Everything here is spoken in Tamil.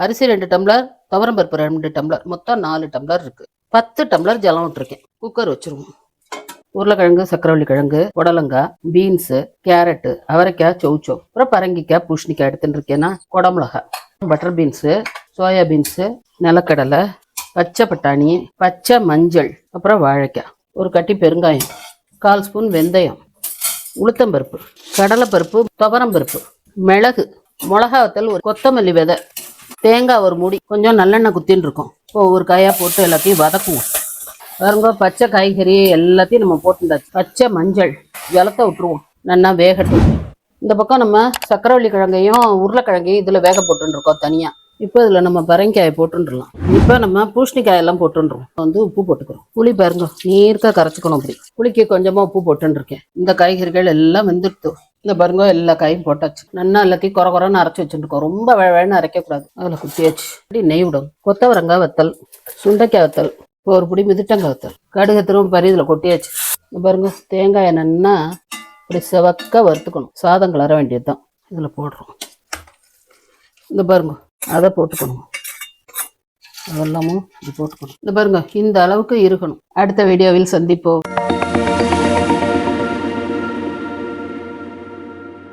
அரிசி 2 டம்ளர், துவரம்பருப்பு 2 டம்ளர், மொத்தம் 4 டம்ளர் இருக்கு. 10 டம்ளர் ஜலம் விட்டுருக்கேன். குக்கர் வச்சிருவோம். உருளைக்கிழங்கு, சக்கரவள்ளி கிழங்கு, புடலங்காய், பீன்ஸு, கேரட்டு, அவரைக்காய், சௌச்சோ, அப்புறம் பரங்கிக்காய், பூசணிக்காய் எடுத்துட்டு இருக்கேன்னா, குடமிளகாய், பட்டர் பீன்ஸு, சோயா பீன்ஸு, நிலக்கடலை, பச்சை பட்டாணி, பச்சை மஞ்சள், அப்புறம் வாழைக்காய், ஒரு கட்டி பெருங்காயம், 1/4 ஸ்பூன் வெந்தயம், உளுத்தம்பருப்பு, கடலைப்பருப்பு, துவரம்பருப்பு, மிளகு, மிளகா வத்தல், ஒரு கொத்தமல்லி விதை, தேங்காய் ஒரு மூடி, கொஞ்சம் நல்லெண்ணெய் குத்தின்னு இருக்கும். இப்போ ஒரு காயாக போட்டு எல்லாத்தையும் வதக்குவோம். பாருங்க, பச்சை காய்கறி எல்லாத்தையும் நம்ம போட்டுண்டாச்சு. பச்சை மஞ்சள், ஜலத்தை விட்டுருவோம், நல்லா வேகட்டும். இந்த பக்கம் நம்ம சக்கரவள்ளி கிழங்கையும் உருளைக்கிழங்கையும் இதில் வேக போட்டுருக்கோம் தனியாக. இப்போ இதில் நம்ம பரங்கிக்காயை போட்டுடலாம். இப்போ நம்ம பூசணிக்காயெல்லாம் போட்டுருவோம். உப்பு போட்டுக்கிறோம். புளி பாருங்க, நீர்க்க கரைச்சிக்கணும். அப்படி புளிக்கு கொஞ்சமாக உப்பு போட்டுருக்கேன். இந்த காய்கறிகள் எல்லாம் வெந்துடுத்து. இந்த பாருங்க, எல்லா காயும் போட்டாச்சு. நல்லா எல்லாத்தையும் குறைன்னு அரைச்சி வச்சுருக்கோம். ரொம்ப வேணும்னு அரைக்கக்கூடாது. அதில் குத்தியாச்சு. அப்படி நெய் விடும். கொத்தவரங்காய் வத்தல், சுண்டைக்காய் வத்தல், இப்போ ஒரு பிடி மிதிட்டங்காய் வத்தல், கடுகு திரும்ப பறி இதில் கொட்டியாச்சு. இந்த பாருங்க, தேங்காயை நல்லா இப்படி செவக்க வறுத்துக்கணும். சாதம் கிளற வேண்டியது தான். இதில் போடுறோம். இந்த பாருங்க, அதை போட்டுக்கணும். அதெல்லாமும் இது போட்டுக்கணும். இந்த பாருங்க, இந்த அளவுக்கு இருக்கணும். அடுத்த வீடியோவில் சந்திப்போம்.